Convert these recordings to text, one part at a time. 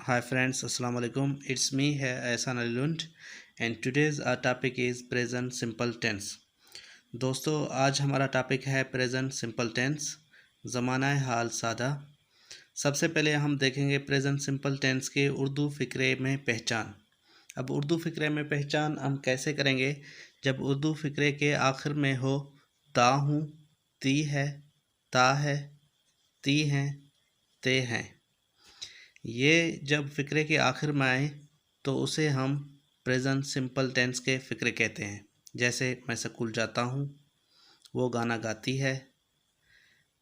Hi friends, Assalamu alaikum. It's me here, Ehsan Ali Lund, and today's our topic is present simple tense. दोस्तों आज हमारा topic है present simple tense, ज़माना हाल सादा। सबसे पहले हम देखेंगे प्रेजेंट सिंपल टेंस के उर्दू फ़िक्रे में पहचान। अब उर्दू फ़िक्रे में पहचान हम कैसे करेंगे? जब उर्दू फ़िक्रे के आखिर में हो ता हूँ, ती है, ता है, ती हैं, ते हैं, ये जब फ़िक्रे के आखिर में आए तो उसे हम प्रेजेंट सिंपल टेंस के फ़िक्रे कहते हैं। जैसे मैं स्कूल जाता हूँ, वो गाना गाती है,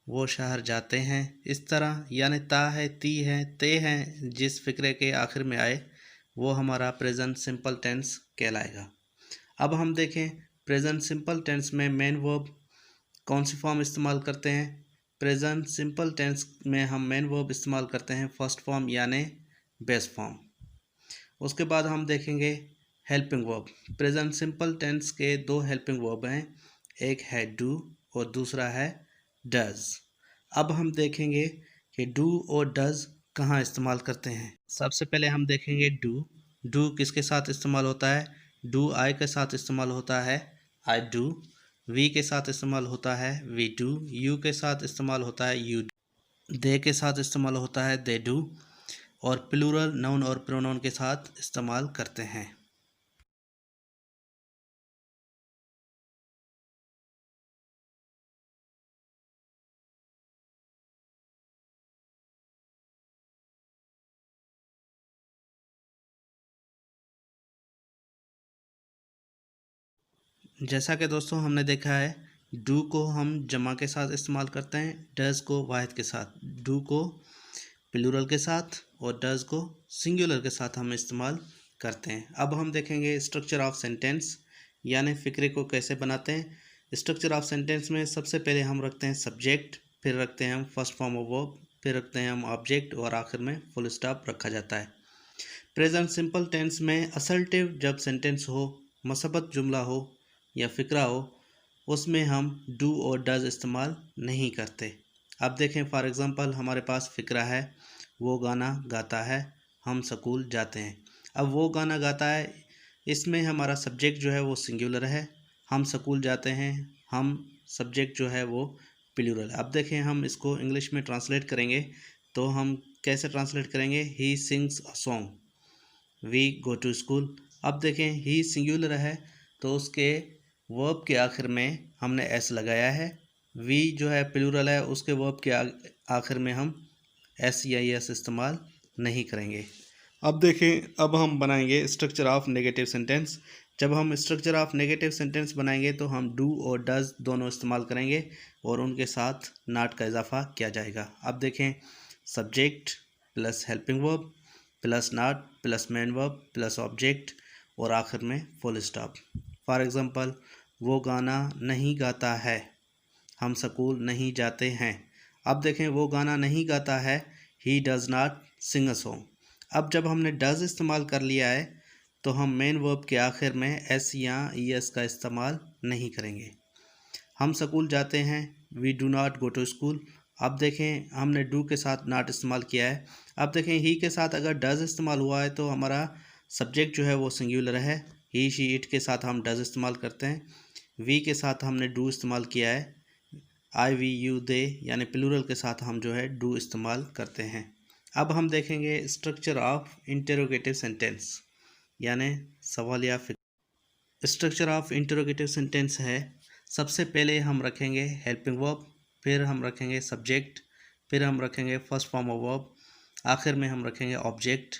वो शहर जाते हैं। इस तरह यानी ता है, ती है, ते हैं, जिस फ़िक्रे के आखिर में आए वो हमारा प्रेजेंट सिंपल टेंस कहलाएगा। अब हम देखें प्रेजेंट सिंपल टेंस में मेन वर्ब कौन सी फॉर्म इस्तेमाल करते हैं। प्रेजेंट सिंपल टेंस में हम मेन वर्ब इस्तेमाल करते हैं फर्स्ट फॉर्म यानी बेस फॉर्म। उसके बाद हम देखेंगे helping verb. Present simple tense के दो हेल्पिंग वर्ब हैं, एक है डू और दूसरा है डज। अब हम देखेंगे कि डू और डज कहाँ इस्तेमाल करते हैं। सबसे पहले हम देखेंगे डू। डू किसके साथ इस्तेमाल होता है? डू आई के साथ इस्तेमाल होता है, आई डू। वी के साथ इस्तेमाल होता है, वी डू। यू के साथ इस्तेमाल होता है, यू डू। दे के साथ इस्तेमाल होता है, दे डू। और प्लूरल नाउन और प्रोनाउन के साथ इस्तेमाल करते हैं। जैसा कि दोस्तों हमने देखा है, डू को हम जमा के साथ इस्तेमाल करते हैं, डज को वाहिद के साथ। डू को प्लूरल के साथ और डज को सिंगुलर के साथ हम इस्तेमाल करते हैं। अब हम देखेंगे स्ट्रक्चर ऑफ सेंटेंस यानी फ़िक्रे को कैसे बनाते हैं। स्ट्रक्चर ऑफ सेंटेंस में सबसे पहले हम रखते हैं सब्जेक्ट, फिर रखते हैं हम फर्स्ट फॉर्म ऑफ वर्ब, फिर रखते हैं हम ऑब्जेक्ट और आखिर में फुल स्टॉप रखा जाता है। प्रेजेंट सिंपल टेंस में असल्टिव जब सेंटेंस हो, मसबत जुमला हो या फ़िक्रा हो, उसमें हम डू और डज इस्तेमाल नहीं करते। अब देखें फॉर एग्ज़ाम्पल हमारे पास फ़िक्रा है, वो गाना गाता है, हम स्कूल जाते हैं। अब वो गाना गाता है, इसमें हमारा सब्जेक्ट जो है वो सिंगुलर है, हम स्कूल जाते हैं, हम सब्जेक्ट जो है वो प्लूरल है। अब देखें हम इसको इंग्लिश में ट्रांसलेट करेंगे तो हम कैसे ट्रांसलेट करेंगे? He sings a song, we go to school. अब देखें ही सिंगुलर है तो उसके वर्ब के आखिर में हमने एस लगाया है। वी जो है प्लूरल है, उसके वर्ब के आखिर में हम एस या एस इस्तेमाल नहीं करेंगे। अब देखें अब हम बनाएंगे स्ट्रक्चर ऑफ नेगेटिव सेंटेंस। जब हम स्ट्रक्चर ऑफ नेगेटिव सेंटेंस बनाएंगे तो हम डू और डज दोनों इस्तेमाल करेंगे और उनके साथ नॉट का इजाफा किया जाएगा। अब देखें subject plus helping verb plus not plus main verb plus object और आखिर में फुल स्टॉप। फॉर एग्ज़ाम्पल वो गाना नहीं गाता है, हम स्कूल नहीं जाते हैं। अब देखें वो गाना नहीं गाता है, he does not sing a song. अब जब हमने डज़ इस्तेमाल कर लिया है तो हम मेन वर्ब के आखिर में एस या ई एस का इस्तेमाल नहीं करेंगे। हम स्कूल जाते हैं, we do not go to school. अब देखें हमने डू के साथ नॉट इस्तेमाल किया है। अब देखें ही के साथ अगर डज़ इस्तेमाल हुआ है तो हमारा सब्जेक्ट जो है वो सिंगुलर है, ही शी इट के साथ हम डज़ इस्तेमाल करते हैं। वी के साथ हमने डू इस्तेमाल किया है, आई वी यू दे यानी प्लूरल के साथ हम जो है डू इस्तेमाल करते हैं। अब हम देखेंगे स्ट्रक्चर ऑफ इंटरोगेटिव सेंटेंस यानी सवालिया फिक्र। स्ट्रक्चर ऑफ इंटरोगेटिव सेंटेंस है, सबसे पहले हम रखेंगे हेल्पिंग वर्ब, फिर हम रखेंगे सब्जेक्ट, फिर हम रखेंगे फर्स्ट फॉर्म ऑफ वर्ब, आखिर में हम रखेंगे ऑब्जेक्ट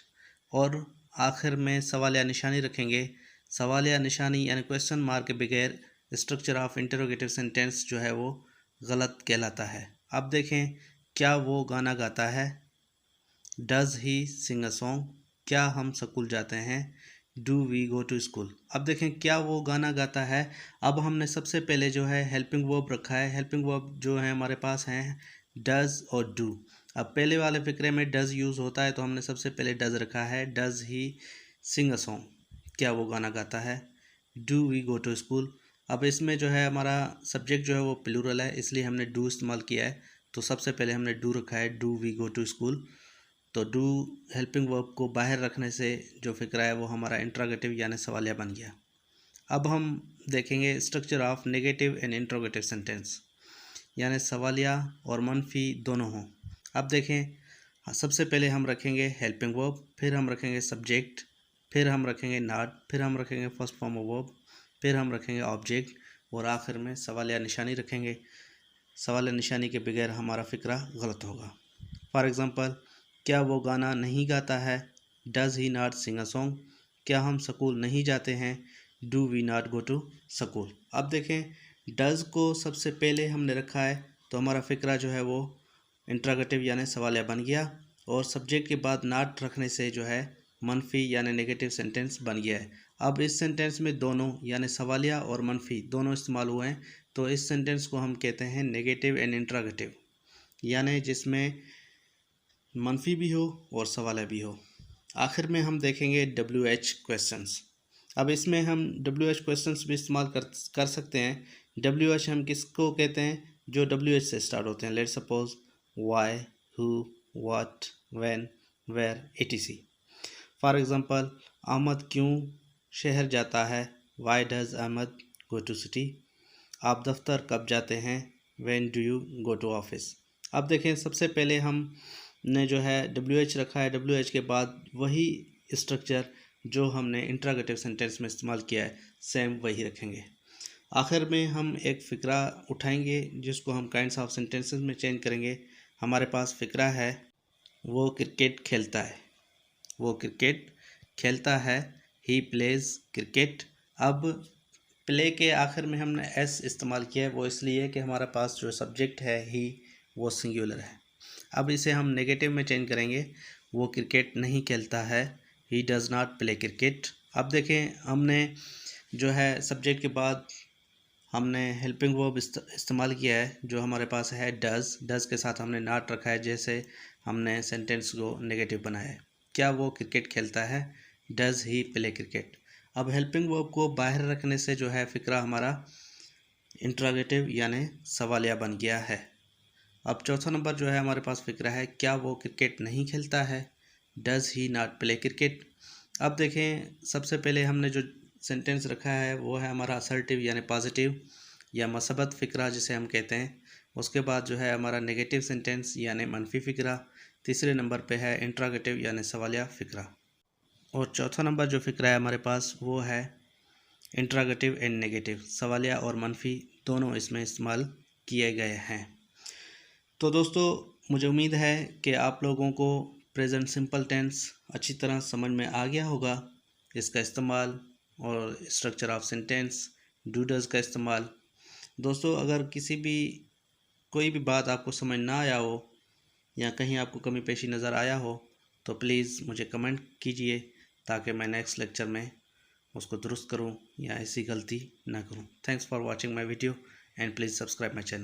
और आखिर में सवाल या निशानी रखेंगे। सवाल या निशानी यानी क्वेश्चन मार्क के बगैर स्ट्रक्चर ऑफ इंटरोगेटिव सेंटेंस जो है वो गलत कहलाता है। अब देखें क्या वो गाना गाता है, does he Singh a song, क्या हम स्कूल जाते हैं, do we go to school. अब देखें क्या वो गाना गाता है। अब हमने सबसे पहले जो है हेल्पिंग वर्ब रखा है, हेल्पिंग वर्ब जो है हमारे पास हैं डज़ और डू। अब पहले वाले फिक्रे में डज़ यूज़ होता है तो हमने सबसे पहले डज़ रखा है, does he Singh a song, क्या वो गाना गाता है, do we go to school. अब इसमें जो है हमारा सब्जेक्ट जो है वो प्लूरल है इसलिए हमने डू इस्तेमाल किया है, तो सबसे पहले हमने डू रखा है, do we go to school. तो डू हेल्पिंग वर्ब को बाहर रखने से जो फ़िक्रा है वो हमारा इंट्रोगेटिव यानी सवालिया बन गया। अब हम देखेंगे structure of negative and interrogative sentence, यानी सवालिया और मनफी दोनों हों। अब देखें, सबसे पहले हम रखेंगे हेल्पिंग वर्ब, फिर हम रखेंगे सब्जेक्ट, फिर हम रखेंगे नॉट, फिर हम रखेंगे फर्स्ट फॉर्म ऑफ वर्ब, फिर हम रखेंगे ऑब्जेक्ट और आखिर में सवालिया निशानी रखेंगे। सवालिया निशानी के बगैर हमारा फ़िक्रा गलत होगा। फॉर एग्ज़ाम्पल, क्या वो गाना नहीं गाता है? Does he not sing a song? क्या हम स्कूल नहीं जाते हैं? Do we not go to school? अब देखें, डज़ को सबसे पहले हमने रखा है तो हमारा फ़िक्रा जो है वो इंट्रोगेटिव यानी सवालिया बन गया, और सब्जेक्ट के बाद नॉट रखने से जो है मनफी यानी नेगेटिव सेंटेंस बन गया है। अब इस सेंटेंस में दोनों यानी सवालिया और मनफी दोनों इस्तेमाल हुए हैं, तो इस सेंटेंस को हम कहते हैं नेगेटिव एंड इंट्रोगेटिव, यानी जिसमें मनफी भी हो और सवालिया भी हो। आखिर में हम देखेंगे WH क्वेश्चंस। अब इसमें हम WH क्वेश्चंस भी इस्तेमाल कर सकते हैं। WH हम किसको कहते हैं? जो WH से स्टार्ट होते हैं। Let suppose why, who, what, when, where, etc। For example, Ahmed क्यों शहर जाता है? Why does Ahmed go to city? आप दफ्तर कब जाते हैं? When do you go to office? अब देखें, सबसे पहले हमने जो है WH रखा है, WH के बाद वही स्ट्रक्चर जो हमने इंट्रोगेटिव सेंटेंस में इस्तेमाल किया है सेम वही रखेंगे। आखिर में हम एक फ़िक्रा उठाएंगे जिसको हम काइंड्स ऑफ सेंटेंसेस में चेंज करेंगे। हमारे पास फ़िक्रा है, वो क्रिकेट खेलता है। वो क्रिकेट खेलता है, ही प्लेज क्रिकेट। अब प्ले के आखिर में हमने एस इस्तेमाल किया है, वो इसलिए कि हमारे पास जो सब्जेक्ट है ही वो सिंगुलर है। अब इसे हम नेगेटिव में चेंज करेंगे, वो क्रिकेट नहीं खेलता है, he does not play cricket. अब देखें, हमने जो है सब्जेक्ट के बाद हमने हेल्पिंग वर्ब इस्तेमाल किया है जो हमारे पास है डज़ के साथ हमने नॉट रखा है, जैसे हमने सेंटेंस को नेगेटिव बनाया है। क्या वो क्रिकेट खेलता है? Does he play cricket? अब हेल्पिंग वर्ब को बाहर रखने से जो है फ़िक्रा हमारा इंट्रोगेटिव यानी सवालिया बन गया है। अब चौथा नंबर जो है हमारे पास फ़िक्रा है, क्या वो क्रिकेट नहीं खेलता है? Does he not play cricket? अब देखें, सबसे पहले हमने जो सेंटेंस रखा है वो है हमारा असर्टिव यानी पॉजिटिव या मसबत फ़िक्रा जिसे हम कहते हैं। उसके बाद जो है हमारा नेगेटिव सेंटेंस यानी मनफी फ़िक्रा। तीसरे नंबर पे है इंट्रोगेटिव यानी सवालिया फ़िक्रा। और चौथा नंबर जो फ़िक्रा है हमारे पास वो है इंट्रोगेटिव एंड नेगेटिव, सवालिया और मनफी दोनों इसमें इस्तेमाल किए गए हैं। तो दोस्तों, मुझे उम्मीद है कि आप लोगों को प्रेजेंट सिंपल टेंस अच्छी तरह समझ में आ गया होगा, इसका इस्तेमाल और structure of sentence, do does का इस्तेमाल। दोस्तों, अगर कोई भी बात आपको समझ ना आया हो या कहीं आपको कमी पेशी नज़र आया हो तो प्लीज़ मुझे कमेंट कीजिए ताकि मैं नेक्स्ट लेक्चर में उसको दुरुस्त करूं या ऐसी गलती ना करूं। Thanks for watching my video and please subscribe my channel.